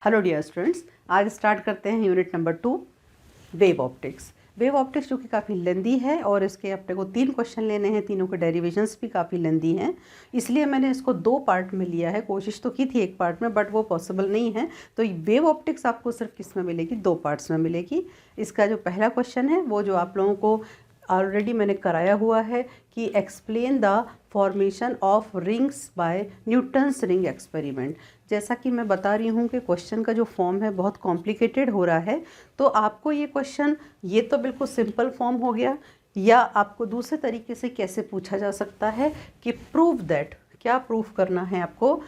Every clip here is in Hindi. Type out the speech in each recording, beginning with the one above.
हेलो डियर स्टूडेंट्स, आज स्टार्ट करते हैं unit number 2 wave optics. Wave optics जो कि काफ़ी लेंदी है और इसके अपने को 3 क्वेश्चन लेने हैं, तीनों के डेरिवेशंस भी काफ़ी लेंदी हैं, इसलिए मैंने इसको 2 पार्ट में लिया है। कोशिश तो की थी 1 पार्ट में, बट वो पॉसिबल नहीं है। तो वेव ऑप्टिक्स आपको सिर्फ किस में मिलेगी, 2 पार्ट्स में मिलेगी। इसका जो पहला क्वेश्चन है वो जो आप लोगों को ऑलरेडी मैंने कराया हुआ है कि explain the formation of rings by Newton's ring experiment. जैसा कि मैं बता रही हूँ कि क्वेश्चन का जो फॉर्म है बहुत कॉम्प्लिकेटेड हो रहा है, तो आपको ये क्वेश्चन, ये तो बिल्कुल सिंपल फॉर्म हो गया, या आपको दूसरे तरीके से कैसे पूछा जा सकता है कि प्रूव दैट, क्या प्रूफ करना है आपको,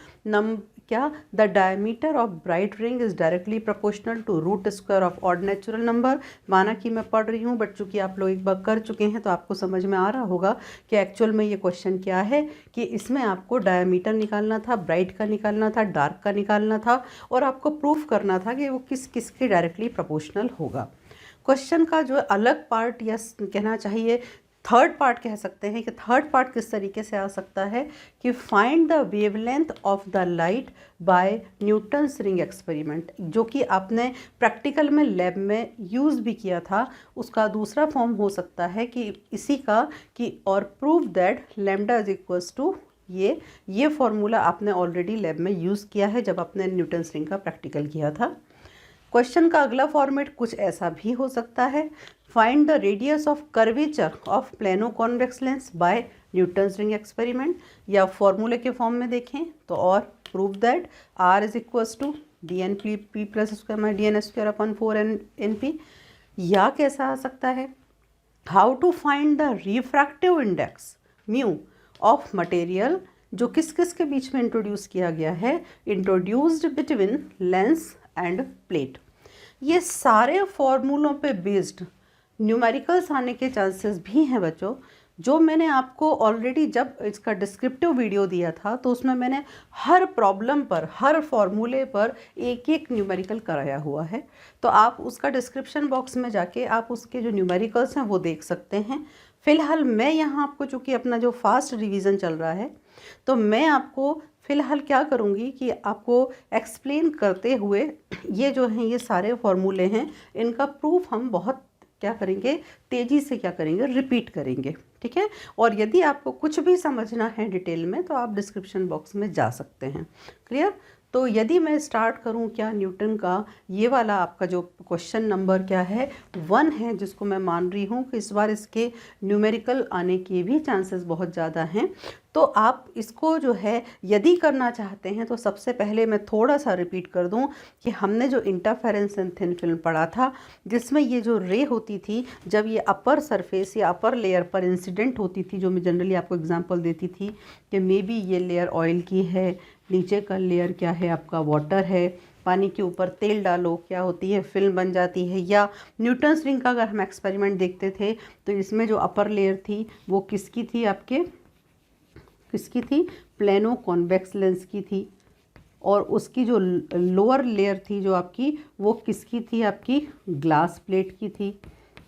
क्या the diameter of bright ring is directly proportional to root square of odd natural number. माना कि मैं पढ़ रही हूँ, बट चूँकि आप लोग एक बार कर चुके हैं तो आपको समझ में आ रहा होगा कि एक्चुअल में ये क्वेश्चन क्या है, कि इसमें आपको डायमीटर निकालना था, ब्राइट का निकालना था, डार्क का निकालना था, और आपको प्रूफ करना था कि वो किस किस के डायरेक्टली प्रोपोर्शनल होगा। क्वेश्चन का जो अलग पार्ट, या कहना चाहिए थर्ड पार्ट कह सकते हैं, कि थर्ड पार्ट किस तरीके से आ सकता है कि find the wavelength of the light by Newton's ring experiment, जो कि आपने प्रैक्टिकल में लैब में यूज़ भी किया था। उसका दूसरा फॉर्म हो सकता है कि इसी का, कि और prove that lambda is equals to ये फॉर्मूला आपने ऑलरेडी लैब में यूज़ किया है जब आपने न्यूटन्स रिंग का प्रैक्टिकल किया था। क्वेश्चन का अगला फॉर्मेट कुछ ऐसा भी हो सकता है, find the radius of curvature of plano convex lens by Newton's ring experiment, या फॉर्मूले के फॉर्म में देखें तो, और prove that R is equals to D N P plus square minus D N square upon 4 N P. या कैसा आ सकता है, how to find the refractive index mu of material, जो किस किस के बीच में इंट्रोड्यूस किया गया है, introduced between lens end plate. ये सारे फॉर्मूलों पे बेस्ड न्यूमेरिकल्स आने के चांसेस भी हैं बच्चों, जो मैंने आपको ऑलरेडी जब इसका डिस्क्रिप्टिव वीडियो दिया था तो उसमें मैंने हर प्रॉब्लम पर, हर फॉर्मूले पर एक एक न्यूमेरिकल कराया हुआ है। तो आप उसका डिस्क्रिप्शन बॉक्स में जाके आप उसके जो न्यूमेरिकल्स हैं वो देख सकते हैं। फ़िलहाल मैं यहाँ आपको, चूँकि अपना जो फास्ट रिवीजन चल रहा है, तो मैं आपको फ़िलहाल क्या करूँगी कि आपको एक्सप्लेन करते हुए ये जो हैं, ये सारे फॉर्मूले हैं, इनका प्रूफ हम बहुत क्या करेंगे, तेज़ी से क्या करेंगे, रिपीट करेंगे, ठीक है। और यदि आपको कुछ भी समझना है डिटेल में तो आप डिस्क्रिप्शन बॉक्स में जा सकते हैं। क्लियर। तो यदि मैं स्टार्ट करूं क्या, न्यूटन का ये वाला आपका जो क्वेश्चन नंबर क्या है, 1 है, जिसको मैं मान रही हूं कि इस बार इसके न्यूमेरिकल आने के भी चांसेस बहुत ज़्यादा हैं। तो आप इसको जो है यदि करना चाहते हैं तो सबसे पहले मैं थोड़ा सा रिपीट कर दूं कि हमने जो इंटरफेरेंस इन थिन फिल्म पढ़ा था, जिसमें ये जो रे होती थी जब ये अपर सरफेस या अपर लेयर पर इंसिडेंट होती थी, जो मैं जनरली आपको एग्जांपल देती थी कि मे बी ये लेयर ऑयल की है, नीचे का लेयर क्या है आपका वाटर है, पानी के ऊपर तेल डालो क्या होती है, फिल्म बन जाती है। या न्यूटन्स रिंग का अगर हम एक्सपेरिमेंट देखते थे तो इसमें जो अपर लेयर थी वो किसकी थी, आपके किसकी थी, प्लेनो कॉन्वेक्स लेंस की थी, और उसकी जो लोअर लेयर थी जो आपकी, वो किसकी थी, आपकी ग्लास प्लेट की थी।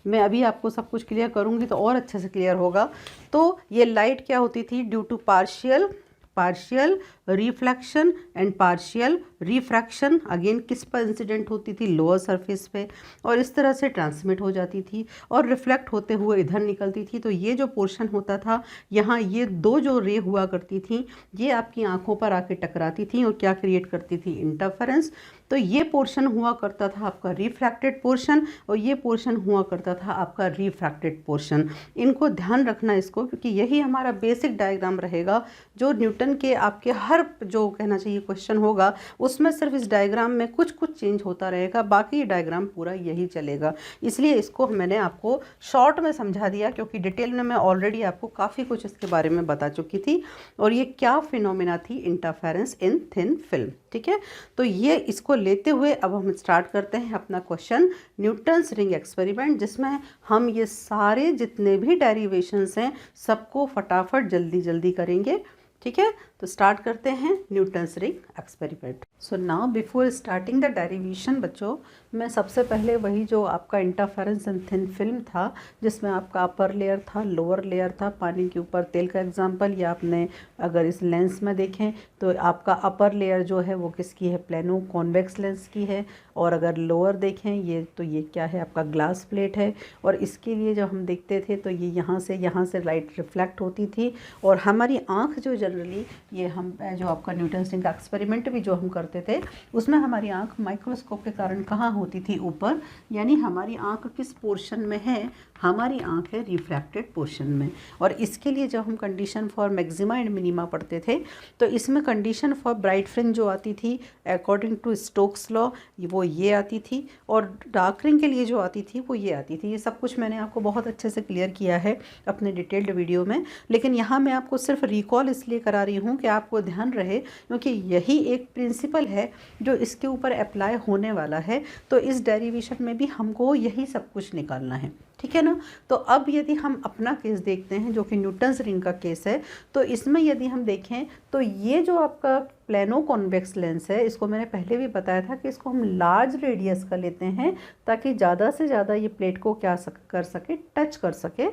मैं अभी आपको सब कुछ क्लियर करूँगी तो और अच्छे से क्लियर होगा। तो ये लाइट क्या होती थी, due to partial reflection and partial refraction, again किस पर इंसिडेंट होती थी, लोअर सरफेस पे, और इस तरह से ट्रांसमिट हो जाती थी और रिफ्लेक्ट होते हुए इधर निकलती थी। तो ये जो पोर्शन होता था यहाँ, ये 2 जो रे हुआ करती थी, ये आपकी आंखों पर आके टकराती थी और क्या क्रिएट करती थी, इंटरफेरेंस। तो ये पोर्शन हुआ करता था आपका रिफ्रैक्टेड पोर्शन, और ये पोर्शन हुआ करता था आपका रिफ्रैक्टेड पोर्शन। इनको ध्यान रखना इसको, क्योंकि यही हमारा बेसिक डायग्राम रहेगा जो न्यूटन के आपके हर जो कहना चाहिए क्वेश्चन होगा, उसमें सिर्फ इस डायग्राम में कुछ कुछ चेंज होता रहेगा, बाकी डायग्राम पूरा यही चलेगा। इसलिए इसको मैंने आपको शॉर्ट में समझा दिया, क्योंकि डिटेल में मैं ऑलरेडी आपको काफ़ी कुछ इसके बारे में बता चुकी थी, और ये क्या फिनोमेना थी, इंटरफेरेंस इन थिन फिल्म, ठीक है। तो ये इसको लेते हुए अब हम स्टार्ट करते हैं अपना क्वेश्चन न्यूटन्स रिंग एक्सपेरिमेंट, जिसमें हम ये सारे जितने भी डेरिवेशंस हैं सबको फटाफट जल्दी जल्दी करेंगे, ठीक है। तो स्टार्ट करते हैं Newton's ring experiment. So now before starting the derivation बच्चों, मैं सबसे पहले वही जो आपका इंटरफेरेंस इन थिन फिल्म था, जिसमें आपका अपर लेयर था, लोअर लेयर था, पानी के ऊपर तेल का एग्जांपल, या आपने अगर इस लेंस में देखें तो आपका अपर लेयर जो है वो किसकी है, प्लेनो कॉन्वेक्स लेंस की है, और अगर लोअर देखें ये तो ये क्या है, आपका ग्लास प्लेट है। और इसके लिए जब हम देखते थे तो ये यहाँ से लाइट रिफ्लेक्ट होती थी, और हमारी आँख जो जनरली ये हम जो आपका न्यूटन्स रिंग का एक्सपेरिमेंट भी जो हम करते थे उसमें हमारी आँख माइक्रोस्कोप के कारण कहाँ होती थी, ऊपर, यानी हमारी आँख किस पोर्शन में है, हमारी आँख है रिफ्रैक्टेड पोर्शन में। और इसके लिए जब हम condition for maxima and minima पढ़ते थे तो इसमें कंडीशन फॉर ब्राइट फ्रिंज जो आती थी अकॉर्डिंग टू स्टोक्स लॉ वो ये आती थी, और डार्क रिंग के लिए जो आती थी वो ये आती थी। ये सब कुछ मैंने आपको बहुत अच्छे से क्लियर किया है अपने डिटेल्ड वीडियो में, लेकिन यहाँ मैं आपको सिर्फ रिकॉल इसलिए करा रही हूँ कि आपको ध्यान रहे, क्योंकि यही एक प्रिंसिपल है जो इसके ऊपर अप्लाई होने वाला है। तो इस डेरिवेशन में भी हमको यही सब कुछ निकालना है, ठीक है ना। तो अब यदि हम अपना केस देखते हैं जो कि न्यूटन्स रिंग का केस है, तो इसमें यदि हम देखें तो ये जो आपका प्लेनो कॉन्वेक्स लेंस है, इसको मैंने पहले भी बताया था कि इसको हम लार्ज रेडियस का लेते हैं ताकि ज़्यादा से ज़्यादा ये प्लेट को क्या कर सके, टच कर सके।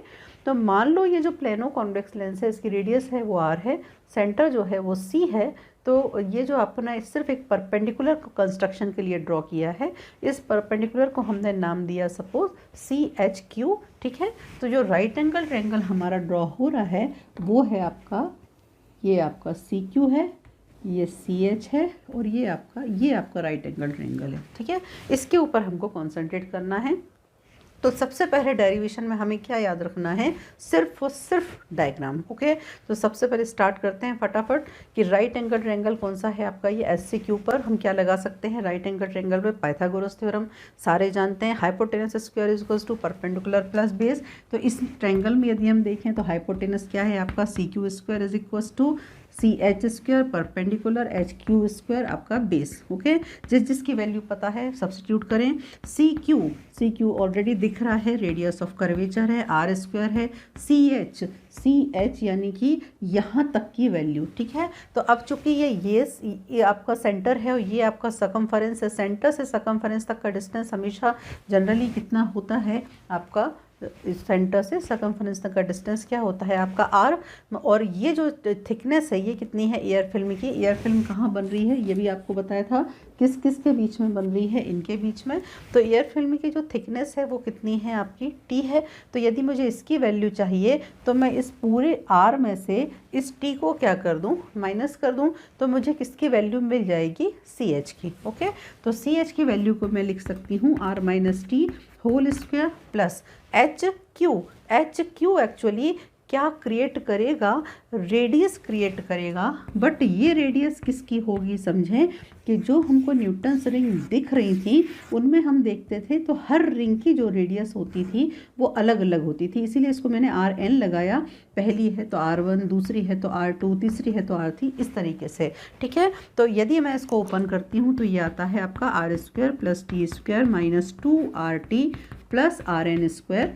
तो मान लो ये जो प्लेनो कॉन्वेक्स लेंस है इसकी रेडियस है वो r है, सेंटर जो है वो c है। तो ये जो अपना सिर्फ एक परपेंडिकुलर कंस्ट्रक्शन के लिए ड्रॉ किया है, इस परपेंडिकुलर को हमने नाम दिया सपोज CHQ, ठीक है। तो जो राइट एंगल ट्रायंगल हमारा ड्रॉ हो रहा है वो है आपका, ये आपका CQ है, ये CH है, और ये आपका राइट एंगल ट्रायंगल है, ठीक है। इसके ऊपर हमको कॉन्सेंट्रेट करना है। तो सबसे पहले डेरिवेशन में हमें क्या याद रखना है, सिर्फ और सिर्फ डायग्राम, ओके। तो सबसे पहले स्टार्ट करते हैं फटाफट कि राइट एंगल ट्रायंगल कौन सा है आपका, ये SCQ पर हम क्या लगा सकते हैं, राइट एंगल ट्रायंगल में पाइथागोरस थ्योरम सारे जानते हैं, hypotenuse square is equals to perpendicular plus base. तो इस ट्रायंगल में यदि हम देखें तो हाइपोटेनस क्या है आपका, CQ square is equals to CH square perpendicular HQ square आपका बेस, ओके। जिसकी वैल्यू पता है सब्स्टिट्यूट करें। CQ ऑलरेडी दिख रहा है, रेडियस ऑफ कर्वेचर है, R स्क्वायर है, CH यानी कि यहाँ तक की वैल्यू, ठीक है। तो अब चूंकि ये आपका सेंटर है और ये आपका सकम्फरेंस है, सेंटर से सकम्फरेंस तक का डिस्टेंस हमेशा जनरली कितना होता है आपका, इस सेंटर से सकम्फरेंस तक का डिस्टेंस क्या होता है आपका r। और ये जो थिकनेस है ये कितनी है एयर फिल्म की, एयर फिल्म कहाँ बन रही है ये भी आपको बताया था, किस किस के बीच में बन रही है, इनके बीच में। तो एयर फिल्म की जो थिकनेस है वो कितनी है आपकी, T है। तो यदि मुझे इसकी वैल्यू चाहिए तो मैं इस पूरे r में से इस T को क्या कर दूँ, माइनस कर दूँ, तो मुझे किसकी वैल्यू मिल जाएगी, CH की, ओके। तो CH की वैल्यू को मैं लिख सकती हूँ R minus T whole square plus HQ actually क्या क्रिएट करेगा, रेडियस क्रिएट करेगा। बट ये रेडियस किसकी होगी, समझें कि जो हमको न्यूटन्स रिंग दिख रही थी उनमें हम देखते थे तो हर रिंग की जो रेडियस होती थी वो अलग अलग होती थी, इसीलिए इसको मैंने RN लगाया। पहली है तो R1, दूसरी है तो R2, तीसरी है तो R3, इस तरीके से, ठीक है। तो यदि मैं इसको ओपन करती हूँ तो ये आता है आपका R square plus T square minus 2RT plus RN square,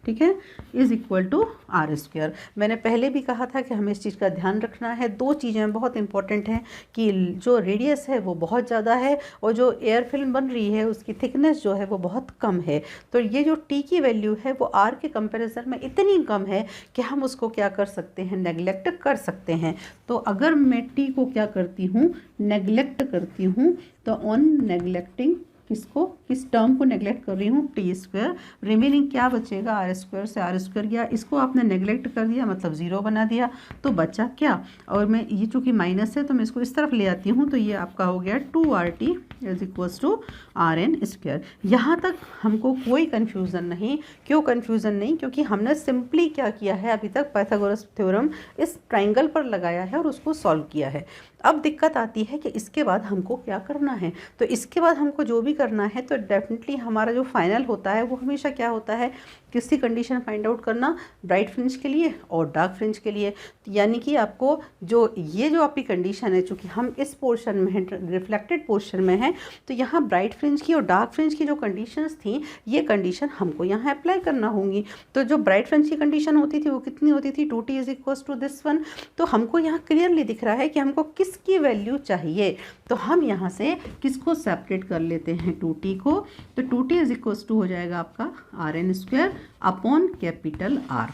ठीक है, is equal to R square. मैंने पहले भी कहा था कि हमें इस चीज़ का ध्यान रखना है, दो चीज़ें बहुत इंपॉर्टेंट हैं कि जो रेडियस है वो बहुत ज़्यादा है और जो एयर फिल्म बन रही है उसकी थिकनेस जो है वो बहुत कम है। तो ये जो T की वैल्यू है वो R के कंपैरिजन में इतनी कम है कि हम उसको क्या कर सकते हैं, नेगलेक्ट कर सकते हैं। तो अगर मैं T को क्या करती हूँ, नेगलेक्ट करती हूँ, तो ऑन नेगलेक्टिंग किसको, किस टर्म को नेगलेक्ट कर रही हूँ, T स्क्वायर, रिमेनिंग क्या बचेगा, R स्क्वायर से R स्क्वायर गया, इसको आपने नेगलेक्ट कर दिया मतलब ज़ीरो बना दिया, तो बचा क्या। और मैं ये चूँकि माइनस है तो मैं इसको इस तरफ ले आती हूँ, तो ये आपका हो गया 2RT is equals to RN square. यहाँ तक हमको कोई कन्फ्यूज़न नहीं। क्यों कन्फ्यूज़न नहीं, क्योंकि हमने सिंपली क्या किया है अभी तक, पाइथागोरस थ्योरम इस ट्राइंगल पर लगाया है और उसको सॉल्व किया है। अब दिक्कत आती है कि इसके बाद हमको क्या करना है। तो इसके बाद हमको जो भी करना है तो डेफिनेटली हमारा जो फाइनल होता है वो हमेशा क्या होता है, किसकी कंडीशन फाइंड आउट करना, ब्राइट फ्रिंज के लिए और डार्क फ्रिंज के लिए। यानी कि आपको जो ये जो आपकी कंडीशन है, चूँकि हम इस पोर्शन में हैं, रिफ्लेक्टेड पोर्शन में हैं, हैं। तो यहाँ ब्राइट फ्रिंज की और डार्क फ्रिंज की जो कंडीशंस थी, ये कंडीशन हमको यहाँ अप्लाई करना होंगी। तो जो ब्राइट फ्रिंज की कंडीशन होती थी वो कितनी होती थी, 2t is equals to this one. तो हमको यहाँ क्लियरली दिख रहा है कि हमको किसकी वैल्यू चाहिए, तो हम यहाँ से किसको सेपरेट कर लेते हैं, 2t को। तो 2t इज इक्वल्स टू हो जाएगा आपका RN² अपॉन कैपिटल R।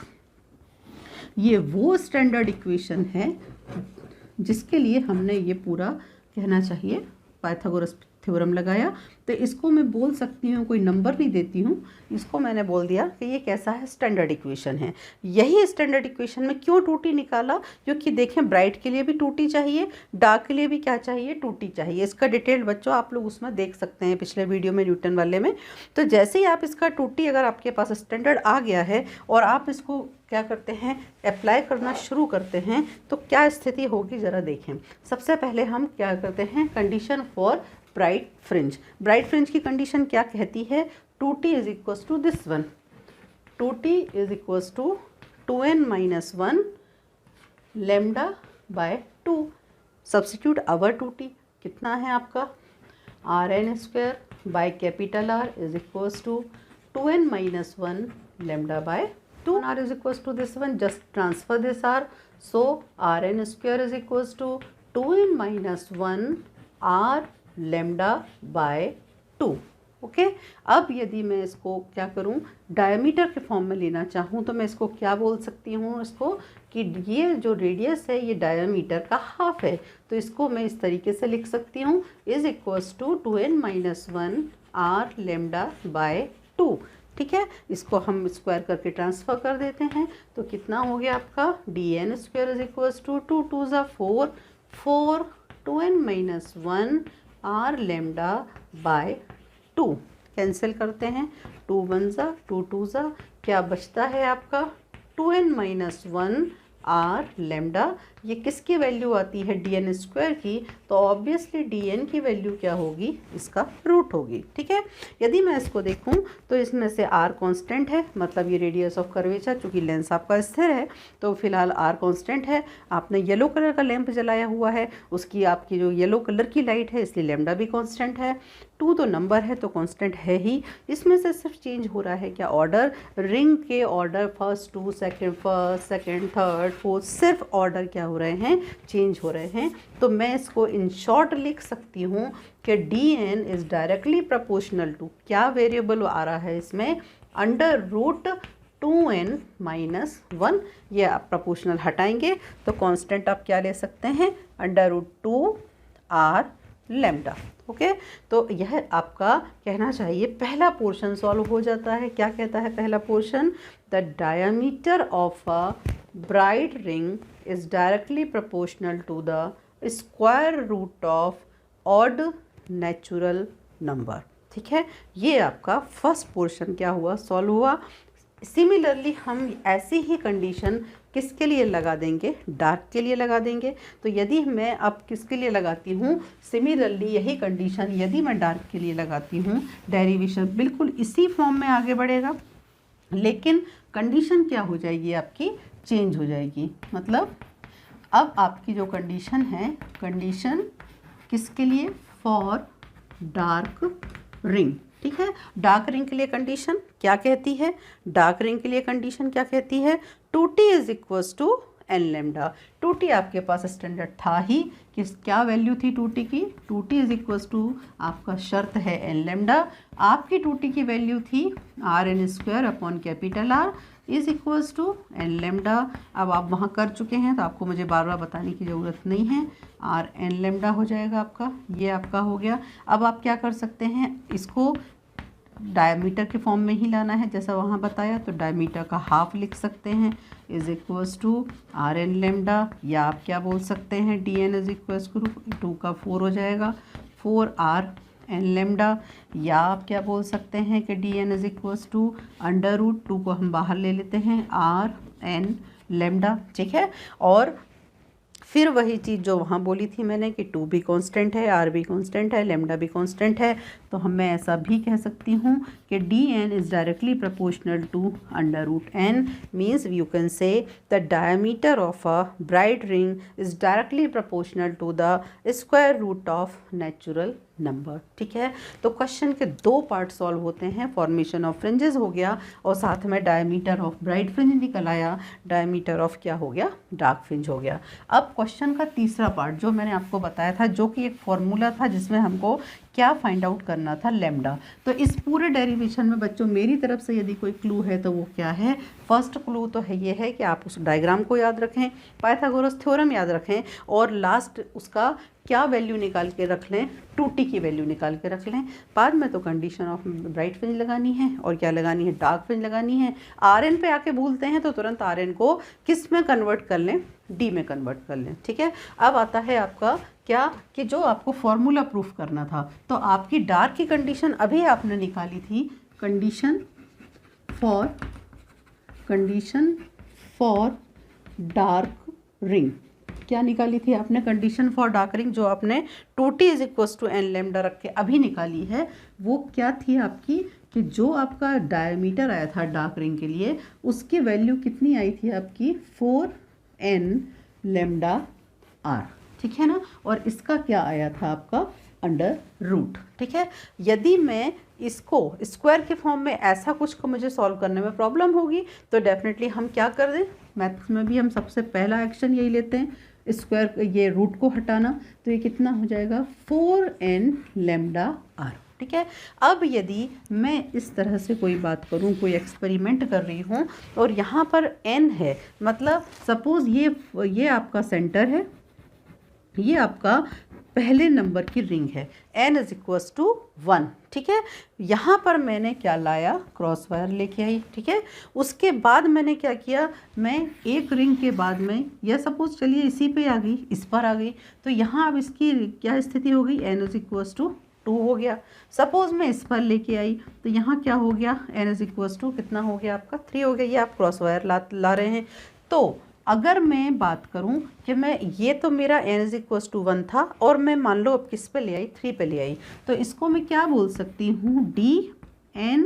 ये वो स्टैंडर्ड इक्वेशन है जिसके लिए हमने ये पूरा कहना चाहिए पाइथागोरस थ्योरम लगाया। तो इसको मैं बोल सकती हूँ, कोई नंबर नहीं देती हूँ, इसको मैंने बोल दिया कि ये कैसा है, स्टैंडर्ड इक्वेशन है। यही स्टैंडर्ड इक्वेशन में क्यों 2t निकाला, क्योंकि देखें ब्राइट के लिए भी 2t चाहिए, डार्क के लिए भी क्या चाहिए, 2t चाहिए। इसका डिटेल बच्चों आप लोग उसमें देख सकते हैं पिछले वीडियो में, न्यूटन वाले में। तो जैसे ही आप इसका 2t अगर आपके पास स्टैंडर्ड आ गया है और आप इसको क्या करते हैं, अप्लाई करना शुरू करते हैं, तो क्या स्थिति होगी ज़रा देखें। सबसे पहले हम क्या करते हैं, condition for bright fringe. Bright fringe की कंडीशन क्या कहती है, 2t is equals to this one, 2t is equals to 2n-1 lambda by 2। Substitute our 2t कितना है आपका, RN² by capital R is equals to 2n-1 lambda by 2। R is equals to this one, just transfer this R, so RN² is equals to 2n-1 R lambda by 2। Okay, अब यदि मैं इसको क्या करूं, डायमीटर के फॉर्म में लेना चाहूं, तो मैं इसको क्या बोल सकती हूं, इसको कि ये जो रेडियस है ये डायमीटर का हाफ है। तो इसको मैं इस तरीके से लिख सकती हूँ, is equals to 2n-1 R lambda by 2। ठीक है, इसको हम स्क्वायर करके ट्रांसफ़र कर देते हैं, तो कितना हो गया आपका, dn² इज इक्वल्स टू 2 2 ज़ा 4 4 2n-1 R lambda by 2। Cancel करते हैं, 2 1 ज़ा 2 2 ज़ा, क्या बचता है आपका 2n-1 R लैम्डा। ये किसकी वैल्यू आती है, dn² की, तो ऑब्वियसली dn की वैल्यू क्या होगी, इसका रूट होगी। ठीक है, यदि मैं इसको देखूं तो इसमें से r कांस्टेंट है, मतलब ये रेडियस ऑफ कर्वेचर, चूँकि लेंस आपका स्थिर है तो फिलहाल r कांस्टेंट है। आपने येलो कलर का लैंप जलाया हुआ है, उसकी आपकी जो येलो कलर की लाइट है, इसलिए लैम्डा भी कांस्टेंट है। 2 तो नंबर है तो कांस्टेंट है ही। इसमें से सिर्फ चेंज हो रहा है क्या, ऑर्डर, रिंग के order, first 2 second third fourth, सिर्फ ऑर्डर क्या हो रहे हैं, चेंज हो रहे हैं। तो मैं इसको इन शॉर्ट लिख सकती हूँ कि dn is directly proportional to, क्या वेरिएबल आ रहा है इसमें, √2n-1। ये आप प्रोपोर्शनल हटाएंगे तो कांस्टेंट आप क्या ले सकते हैं, √2 R लैम्डा। ओके, तो यह आपका कहना चाहिए पहला पोर्शन सॉल्व हो जाता है। क्या कहता है पहला portion, the diameter of a bright ring is directly proportional to the square root of odd natural number. ठीक है, ये आपका फर्स्ट पोर्शन क्या हुआ, सॉल्व हुआ। सिमिलरली हम ऐसी ही कंडीशन किसके लिए लगा देंगे, डार्क के लिए लगा देंगे। तो यदि मैं अब किसके लिए लगाती हूँ, सिमिलरली यही कंडीशन यदि मैं डार्क के लिए लगाती हूँ, डेरिवेशन बिल्कुल इसी फॉर्म में आगे बढ़ेगा, लेकिन कंडीशन क्या हो जाएगी आपकी, चेंज हो जाएगी। मतलब अब आपकी जो कंडीशन है, कंडीशन किसके लिए, फॉर डार्क रिंग। ठीक है, डार्क रिंग के लिए कंडीशन क्या कहती है, डार्क रिंग के लिए कंडीशन क्या कहती है, 2t is equals to n lambda. 2t आपके पास स्टैंडर्ड था ही, कि क्या वैल्यू थी 2t की, 2t इज इक्वल्स टू आपका शर्त है n लैम्डा। आपकी 2t की वैल्यू थी RN² upon capital R is equals to n lambda. अब आप वहाँ कर चुके हैं तो आपको मुझे बार बार बताने की ज़रूरत नहीं है, RN लैम्डा हो जाएगा आपका, ये आपका हो गया। अब आप क्या कर सकते हैं, इसको डायमीटर के फॉर्म में ही लाना है जैसा वहाँ बताया, तो डायमीटर का हाफ लिख सकते हैं, is equals to RN lambda, या आप क्या बोल सकते हैं, dn इज इक्वल्स टू 2 का 4 हो जाएगा, 4RN लैम्डा, या आप क्या बोल सकते हैं कि dn इज इक्वल्स टू √2 को हम बाहर ले लेते हैं, RN लैम्डा। ठीक है, और फिर वही चीज़ जो वहाँ बोली थी मैंने कि 2 भी कांस्टेंट है, r भी कांस्टेंट है, लैम्डा भी कांस्टेंट है, तो मैं ऐसा भी कह सकती हूँ कि dn is directly proportional to √n, means you can say the diameter of a bright ring is directly proportional to the square root of natural number. ठीक है, तो क्वेश्चन के 2 पार्ट सॉल्व होते हैं, फॉर्मेशन ऑफ फ्रिंजेस हो गया और साथ में डायमीटर ऑफ ब्राइट फ्रिंज निकल आया, डायमीटर ऑफ क्या हो गया, डार्क फ्रिंज हो गया। अब क्वेश्चन का तीसरा पार्ट जो मैंने आपको बताया था, जो कि एक फॉर्मूला था जिसमें हमको क्या फाइंड आउट करना था, लैम्डा। तो इस पूरे डेरिवेशन में बच्चों मेरी तरफ से यदि कोई क्लू है तो वो क्या है, फर्स्ट क्लू तो है ये है कि आप उस डायग्राम को याद रखें, पाइथागोरस थ्योरम याद रखें और लास्ट उसका क्या वैल्यू निकाल के रख लें, 2t की वैल्यू निकाल के रख लें। बाद में तो कंडीशन ऑफ ब्राइट फ्रिंज लगानी है और क्या लगानी है, डार्क फ्रिंज लगानी है। rn पे आके भूलते हैं तो तुरंत rn को किस में कन्वर्ट कर लें, d में कन्वर्ट कर लें। ठीक है, अब आता है आपका क्या कि जो आपको फॉर्मूला प्रूफ करना था, तो आपकी डार्क की कंडीशन अभी आपने निकाली थी, कंडीशन फॉर डार्क रिंग। क्या निकाली थी आपने, कंडीशन फॉर डार्क रिंग, जो आपने 2t = n लैम्डा रख के अभी निकाली है, वो क्या थी आपकी कि जो आपका डायमीटर आया था डार्क रिंग के लिए उसकी वैल्यू कितनी आई थी आपकी, 4n लैम्डा r। ठीक है ना, और इसका क्या आया था आपका, √। ठीक है, यदि मैं इसको स्क्वायर के फॉर्म में ऐसा कुछ को मुझे सॉल्व करने में प्रॉब्लम होगी तो डेफिनेटली हम क्या कर दें, मैथ्स में भी हम सबसे पहला एक्शन यही लेते हैं, स्क्वायर ये रूट को हटाना, तो ये कितना हो जाएगा, 4n लैम्डा r। ठीक है, अब यदि मैं इस तरह से कोई बात करूं, कोई एक्सपेरिमेंट कर रही हूं और यहाँ पर n है, मतलब सपोज ये आपका सेंटर है, ये आपका पहले नंबर की रिंग है, n = 1। ठीक है, यहाँ पर मैंने क्या लाया, क्रॉस वायर लेके आई। ठीक है, उसके बाद मैंने क्या किया, मैं एक रिंग के बाद में, या सपोज चलिए इसी पे आ गई, इस पर आ गई, तो यहाँ अब इसकी क्या स्थिति हो गई, n = 2 हो गया। सपोज मैं इस पर लेके आई तो यहाँ क्या हो गया, n = कितना हो गया आपका, 3 हो गया। ये आप क्रॉस वायर ला रहे हैं। तो अगर मैं बात करूं कि मैं ये तो मेरा n = 1 था और मैं मान लो अब किस पे ले आई, 3 पे ले आई, तो इसको मैं क्या बोल सकती हूँ, dn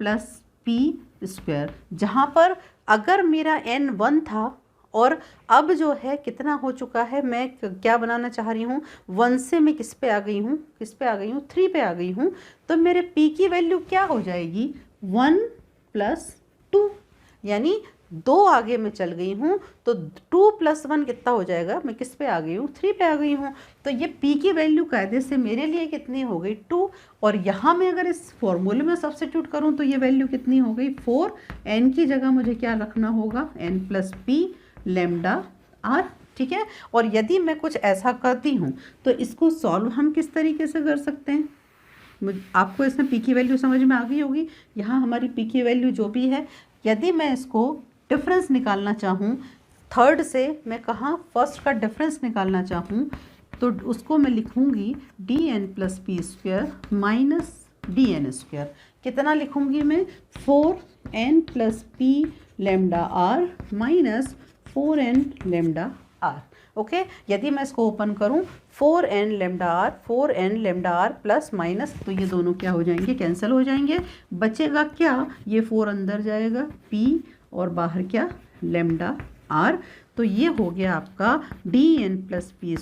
+ p², जहाँ पर अगर मेरा n 1 था और अब जो है कितना हो चुका है, मैं क्या बनाना चाह रही हूँ, 1 से मैं किस पे आ गई हूँ, 3 पे आ गई हूँ, तो मेरे p की वैल्यू क्या हो जाएगी, 1 + 2, यानी 2 आगे मैं चल गई हूँ तो 2 + 1 कितना हो जाएगा, मैं किस पे आ गई हूँ, 3 पे आ गई हूँ। तो ये p की वैल्यू कायदे से मेरे लिए कितनी हो गई, 2। और यहाँ मैं अगर इस फॉर्मूले में सब्स्टिट्यूट करूँ तो ये वैल्यू कितनी हो गई, 4। n की जगह मुझे क्या रखना होगा, n + p लैम्डा r। ठीक है, और यदि मैं कुछ ऐसा करती हूँ तो इसको सॉल्व हम किस तरीके से कर सकते हैं, आपको इसमें p की वैल्यू समझ में आ गई होगी। यहाँ हमारी p की वैल्यू जो भी है, यदि मैं इसको डिफरेंस निकालना चाहूँ, थर्ड से मैं कहाँ फर्स्ट का डिफरेंस निकालना चाहूँ, तो उसको मैं लिखूँगी dn + p² - dn²। कितना लिखूँगी मैं, 4n + p lambda r - 4n lambda r। Okay, यदि मैं इसको ओपन करूं, 4n lambda r plus minus, तो ये दोनों क्या हो जाएंगे, कैंसिल हो जाएंगे। बचेगा क्या, ये 4 अंदर जाएगा, p और बाहर क्या, लैम्डा r। तो ये हो गया आपका dn + p²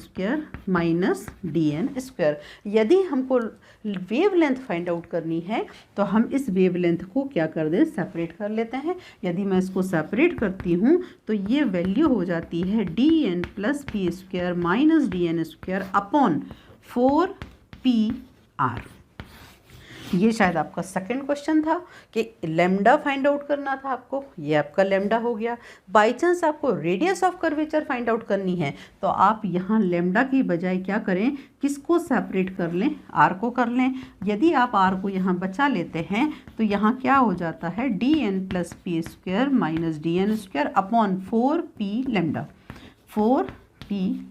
- dn²। यदि हमको वेवलेंथ फाइंड आउट करनी है तो हम इस वेवलेंथ को क्या कर दें, सेपरेट कर लेते हैं। यदि मैं इसको सेपरेट करती हूँ तो ये वैल्यू हो जाती है dn + p² - dn² upon 4pr। ये शायद आपका सेकंड क्वेश्चन था कि लैम्डा फाइंड आउट करना था आपको, ये आपका लैम्डा हो गया। बाई चांस आपको radius of curvature find out करनी है तो आप यहाँ लैम्डा की बजाय क्या करें, किसको सेपरेट कर लें, आर को कर लें। यदि आप आर को यहाँ बचा लेते हैं तो यहाँ क्या हो जाता है, dn + p² - dn² upon 4p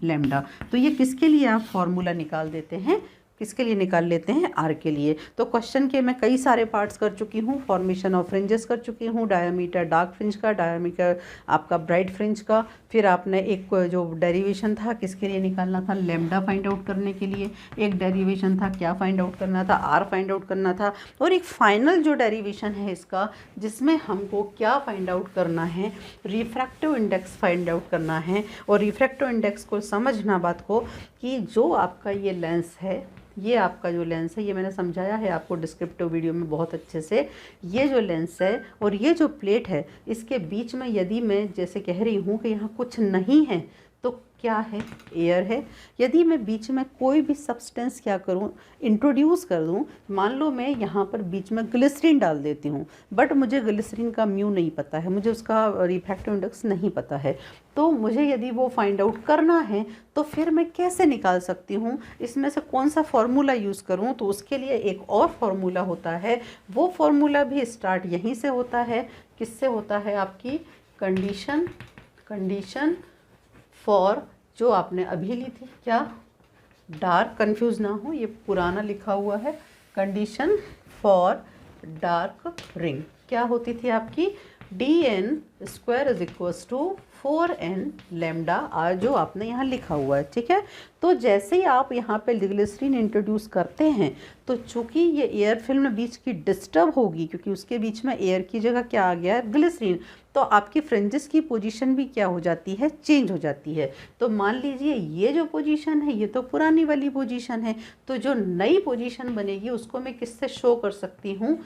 lambda. तो ये किसके लिए आप फॉर्मूला निकाल देते हैं, किसके लिए निकाल लेते हैं, आर के लिए। तो क्वेश्चन के मैं कई सारे पार्ट्स कर चुकी हूँ, फॉर्मेशन ऑफ फ्रिंजेस कर चुकी हूँ, डायमीटर डार्क फ्रिंज का, डायमीटर आपका ब्राइट फ्रिंज का, फिर आपने एक जो डेरिवेशन था किसके लिए निकालना था, लेमडा फाइंड आउट करने के लिए, एक डेरिवेशन था क्या फाइंड आउट करना था, आर फाइंड आउट करना था, और एक फाइनल जो डेरिवेशन है इसका जिसमें हमको क्या फाइंड आउट करना है, रिफ्रैक्टिव इंडेक्स फाइंड आउट करना है। और रिफ्रैक्टिव इंडेक्स को समझना बात को कि जो आपका ये लेंस है, ये आपका जो लेंस है, ये मैंने समझाया है आपको डिस्क्रिप्टिव वीडियो में बहुत अच्छे से। ये जो लेंस है और ये जो प्लेट है, इसके बीच में यदि मैं जैसे कह रही हूँ कि यहाँ कुछ नहीं है तो क्या है, एयर है। यदि मैं बीच में कोई भी सब्सटेंस क्या करूं, इंट्रोड्यूस कर दूं, मान लो मैं यहाँ पर बीच में ग्लिसरीन डाल देती हूँ, बट मुझे ग्लिसरीन का म्यू नहीं पता है, मुझे उसका रिफ्रैक्टिव इंडेक्स नहीं पता है, तो मुझे यदि वो फाइंड आउट करना है तो फिर मैं कैसे निकाल सकती हूँ, इसमें से कौन सा फॉर्मूला यूज़ करूँ। तो उसके लिए एक और फॉर्मूला होता है, वो फॉर्मूला भी स्टार्ट यहीं से होता है, किससे होता है, आपकी कंडीशन फॉर, जो आपने अभी ली थी, क्या, डार्क, कंफ्यूज ना हो, ये पुराना लिखा हुआ है, कंडीशन फॉर डार्क रिंग क्या होती थी आपकी, dn square is equals to 4n lambda R, जो आपने यहाँ लिखा हुआ है, ठीक है। तो जैसे ही आप यहाँ पे ग्लिसरीन इंट्रोड्यूस करते हैं तो चूंकि ये एयर फिल्म बीच की डिस्टर्ब होगी, क्योंकि उसके बीच में एयर की जगह क्या आ गया है, ग्लिसरीन, तो आपकी फ्रिंजेस की पोजीशन भी क्या हो जाती है, चेंज हो जाती है। तो मान लीजिए ये जो पोजीशन है ये तो पुरानी वाली पोजीशन है, तो जो नई पोजीशन बनेगी उसको मैं किससे शो कर सकती हूँ,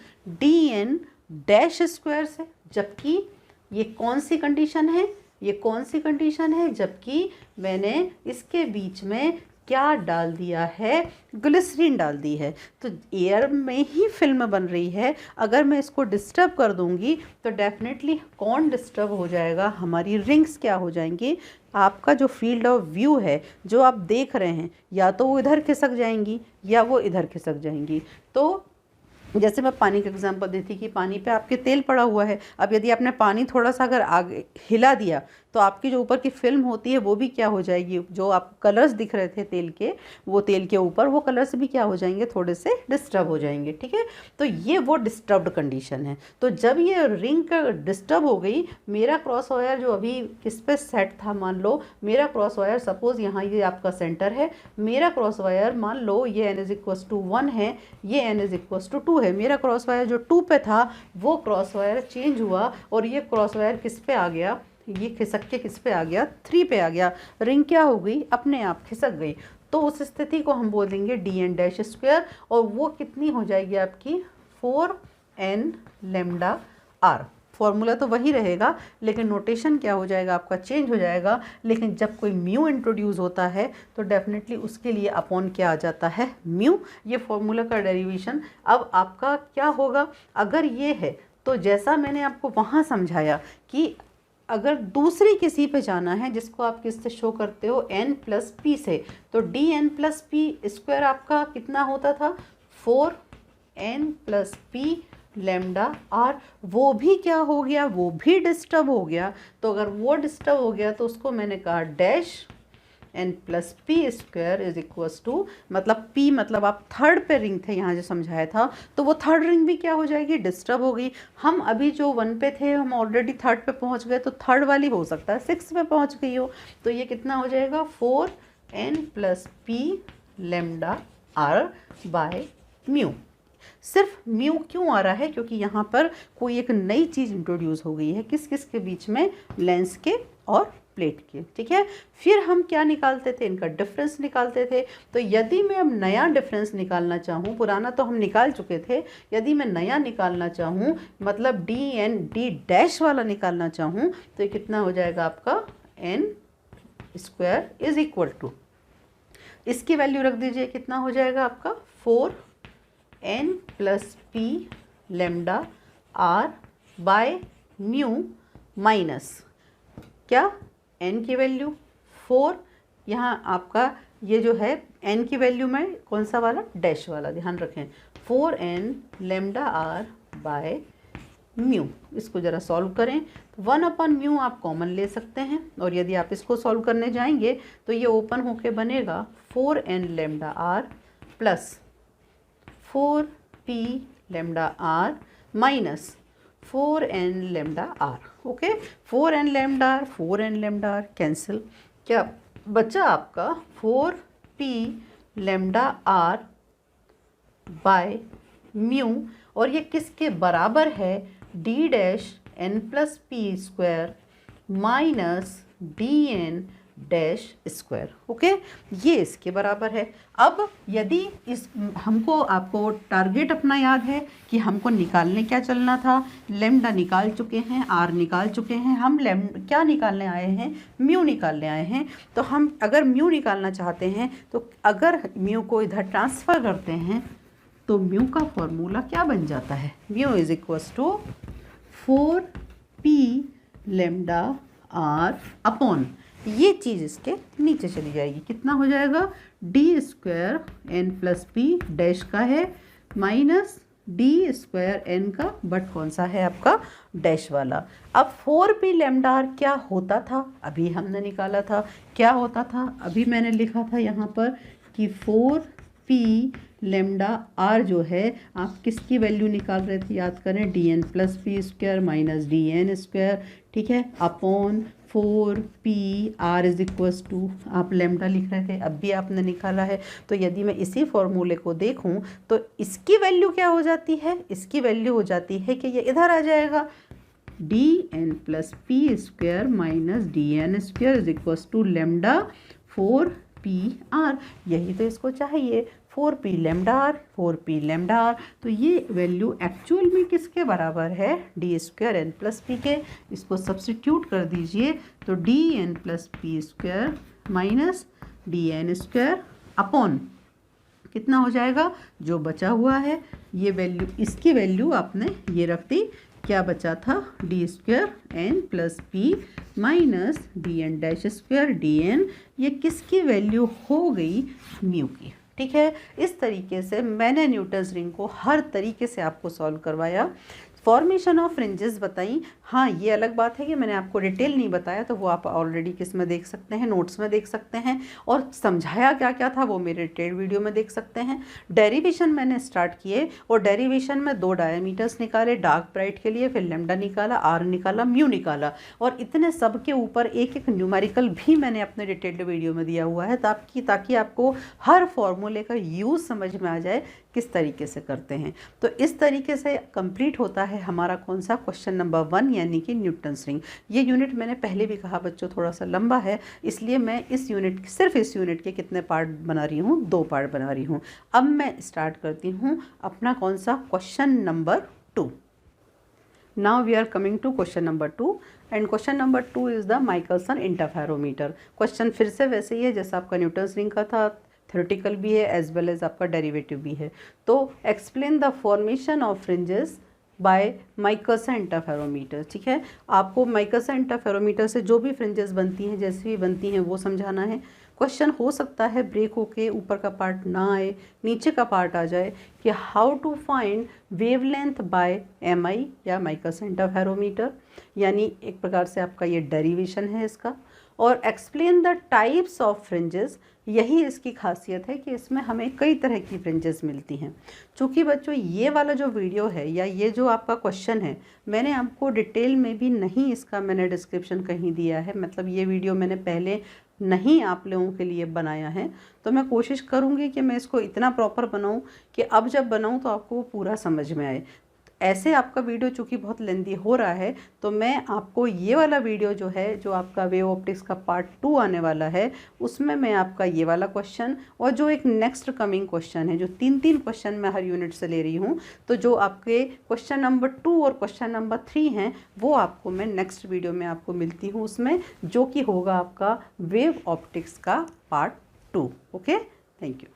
dn डैश स्क्वायर से। जबकि ये कौन सी कंडीशन है, ये कौन सी कंडीशन है, जबकि मैंने इसके बीच में क्या डाल दिया है, ग्लिसरीन डाल दी है। तो एयर में ही फिल्म बन रही है, अगर मैं इसको डिस्टर्ब कर दूंगी तो डेफिनेटली कौन डिस्टर्ब हो जाएगा, हमारी रिंग्स क्या हो जाएंगी, आपका जो फील्ड ऑफ व्यू है जो आप देख रहे हैं, या तो वो इधर खिसक जाएंगी या वो इधर खिसक जाएंगी। तो जैसे मैं पानी का एग्जांपल दी थी कि पानी पे आपके तेल पड़ा हुआ है, अब यदि आपने पानी थोड़ा सा अगर आगे हिला दिया तो आपकी जो ऊपर की फिल्म होती है वो भी क्या हो जाएगी, जो आप कलर्स दिख रहे थे तेल के, वो तेल के ऊपर वो कलर्स भी क्या हो जाएंगे, थोड़े से डिस्टर्ब हो जाएंगे, ठीक है। तो ये वो डिस्टर्ब्ड कंडीशन है। तो जब ये रिंग का डिस्टर्ब हो गई, मेरा क्रॉस वायर जो अभी किस पे सेट था, मान लो मेरा क्रॉस वायर, सपोज यहाँ ये आपका सेंटर है, मेरा क्रॉस वायर मान लो ये n इज 1 है, ये n इज 2 है, मेरा क्रॉस वायर जो 2 पे था वो क्रॉस वायर चेंज हुआ और ये क्रॉस वायर किस पे आ गया, ये खिसक के किस पे आ गया, 3 पे आ गया, रिंग क्या हो गई, अपने आप खिसक गई। तो उस स्थिति को हम बोल देंगे dn डैश स्क्वायर, और वो कितनी हो जाएगी आपकी 4n लेमडा आर। फॉर्मूला तो वही रहेगा लेकिन नोटेशन क्या हो जाएगा, आपका चेंज हो जाएगा। लेकिन जब कोई म्यू इंट्रोड्यूस होता है तो डेफिनेटली उसके लिए अपॉन क्या आ जाता है, म्यू। ये फॉर्मूला का डेरिवेशन। अब आपका क्या होगा, अगर ये है तो जैसा मैंने आपको वहाँ समझाया कि अगर दूसरी किसी पे जाना है जिसको आप किससे शो करते हो, n प्लस पी से, तो dn प्लस पी स्क्वायर आपका कितना होता था, 4n plus P lambda are. वो भी क्या हो गया, वो भी डिस्टर्ब हो गया। तो अगर वो डिस्टर्ब हो गया तो उसको मैंने कहा dash n plus P square is equals to, मतलब p मतलब आप थर्ड पे रिंग थे यहाँ जो समझाया था, तो वो थर्ड रिंग भी क्या हो जाएगी, डिस्टर्ब हो गई। हम अभी जो 1 पे थे हम ऑलरेडी थर्ड पे पहुँच गए, तो थर्ड वाली हो सकता है 6 पे पहुँच गई हो। तो ये कितना हो जाएगा, 4n plus P lambda R by mu. सिर्फ म्यू क्यों आ रहा है, क्योंकि यहाँ पर कोई एक नई चीज़ इंट्रोड्यूस हो गई है, किस किस के बीच में, लेंस के और प्लेट के, ठीक है। फिर हम क्या निकालते थे, इनका डिफरेंस निकालते थे। तो यदि मैं अब नया डिफरेंस निकालना चाहूँ, पुराना तो हम निकाल चुके थे, यदि मैं नया निकालना चाहूँ मतलब डी डैश वाला निकालना चाहूँ, तो ये कितना हो जाएगा आपका, n square is equal to, इसकी वैल्यू रख दीजिए, कितना हो जाएगा आपका 4n plus P lambda R by mu minus क्या, n की वैल्यू 4, यहाँ आपका ये जो है n की वैल्यू में कौन सा वाला, डैश वाला, ध्यान रखें, 4n lambda R by mu. इसको ज़रा सॉल्व करें, 1/म्यू आप कॉमन ले सकते हैं, और यदि आप इसको सॉल्व करने जाएंगे तो ये ओपन होके बनेगा 4n lambda R plus 4p lambda r minus 4n lambda r। Okay, 4n lambda r cancel, क्या बचा आपका 4p lambda r by mu, और ये किसके बराबर है, d dash n plus P square minus d n dash square. Okay, ये इसके बराबर है। अब यदि इस हमको आपको टारगेट अपना याद है कि हमको निकालने क्या चलना था, लेमडा निकाल चुके हैं, आर निकाल चुके हैं, हम क्या निकालने आए हैं, म्यू निकालने आए हैं। तो हम अगर म्यू निकालना चाहते हैं तो अगर म्यू को इधर ट्रांसफ़र करते हैं तो म्यू का फॉर्मूला क्या बन जाता है, mu is equals to 4p lambda r upon, ये चीज़ इसके नीचे चली जाएगी, कितना हो जाएगा, d square n plus p dash का है माइनस डी स्क्वायर एन का, बट कौन सा है आपका, डैश वाला। अब 4p लेमडा आर क्या होता था, अभी हमने निकाला था, क्या होता था, अभी मैंने लिखा था यहाँ पर कि 4p लेमडा आर जो है आप किसकी वैल्यू निकाल रहे थे, याद करें, d n plus P square minus d N square, ठीक है, upon 4p r is equals to, आप लेमडा लिख रहे थे, अब भी आपने निकाला है। तो यदि मैं इसी फॉर्मूले को देखूं तो इसकी वैल्यू क्या हो जाती है, इसकी वैल्यू हो जाती है कि ये इधर आ जाएगा, d n plus P square minus d N square is equals to lambda 4p r, यही तो इसको चाहिए, 4p lambda are, 4p lambda are. तो ये वैल्यू एक्चुअल में किसके बराबर है, d square n plus p के, इसको सब्सटीट्यूट कर दीजिए तो d n plus P square minus d N square upon कितना हो जाएगा, जो बचा हुआ है ये वैल्यू, इसकी वैल्यू आपने ये रख दी, क्या बचा था, d square n plus p minus d n dash square d n, ये किसकी वैल्यू हो गई, म्यू की। ठीक है, इस तरीके से मैंने न्यूटन्स रिंग को हर तरीके से आपको सॉल्व करवाया। फॉर्मेशन ऑफ फ्रिंजेस बताई, हाँ ये अलग बात है कि मैंने आपको डिटेल नहीं बताया, तो वो आप ऑलरेडी किस में देख सकते हैं, नोट्स में देख सकते हैं, और समझाया क्या क्या था वो मेरे डिटेल वीडियो में देख सकते हैं। डेरिवेशन मैंने स्टार्ट किए और डेरिवेशन में 2 डायमीटर्स निकाले, डार्क ब्राइट के लिए, फिर लेमडा निकाला, आर निकाला, म्यू निकाला, और इतने सब के ऊपर एक एक न्यूमेरिकल भी मैंने अपने डिटेल्ड वीडियो में दिया हुआ है ताकि आपको हर फॉर्मूले का यूज़ समझ में आ जाए किस तरीके से करते हैं। तो इस तरीके से कंप्लीट होता है हमारा कौन सा, क्वेश्चन नंबर 1 यानी कि न्यूटन्स रिंग। ये यूनिट मैंने पहले भी कहा बच्चों थोड़ा सा लंबा है, इसलिए मैं इस यूनिट सिर्फ इस यूनिट के कितने पार्ट बना रही हूँ, 2 पार्ट बना रही हूँ। अब मैं स्टार्ट करती हूँ अपना कौन सा, question number 2। Now we are coming to question number 2 and question number 2 is the Michelson interferometer. Question फिर से वैसे ही है जैसा आपका न्यूटन्स रिंग का था, थ्योरेटिकल भी है एज वेल एज आपका डेरिवेटिव भी है। तो explain the formation of fringes by Michelson interferometer. ठीक है, आपको माइकलसन इंटरफेरोमीटर से जो भी फ्रिंजेस बनती हैं, जैसी भी बनती हैं, वो समझाना है। क्वेश्चन हो सकता है ब्रेक होके ऊपर का पार्ट ना आए, नीचे का पार्ट आ जाए कि how to find wavelength by MI या माइकलसन इंटरफेरोमीटर, यानी एक प्रकार से आपका ये डेरिवेशन है इसका। और explain the types of fringes, यही इसकी खासियत है कि इसमें हमें कई तरह की फ्रिंजेस मिलती हैं। चूँकि बच्चों ये वाला जो वीडियो है या ये जो आपका क्वेश्चन है, मैंने आपको डिटेल में भी नहीं इसका मैंने डिस्क्रिप्शन कहीं दिया है, मतलब ये वीडियो मैंने पहले नहीं आप लोगों के लिए बनाया है। तो मैं कोशिश करूँगी कि मैं इसको इतना प्रॉपर बनाऊँ कि अब जब बनाऊँ तो आपको वो पूरा समझ में आए। ऐसे आपका वीडियो चूँकि बहुत लेंदी हो रहा है, तो मैं आपको ये वाला वीडियो जो है, जो आपका वेव ऑप्टिक्स का पार्ट 2 आने वाला है, उसमें मैं आपका ये वाला क्वेश्चन और जो एक नेक्स्ट कमिंग क्वेश्चन है, जो 3 क्वेश्चन मैं हर यूनिट से ले रही हूँ, तो जो आपके क्वेश्चन नंबर 2 और क्वेश्चन नंबर 3 हैं, वो आपको मैं नेक्स्ट वीडियो में आपको मिलती हूँ उसमें, जो कि होगा आपका वेव ऑप्टिक्स का पार्ट 2। Okay, thank you.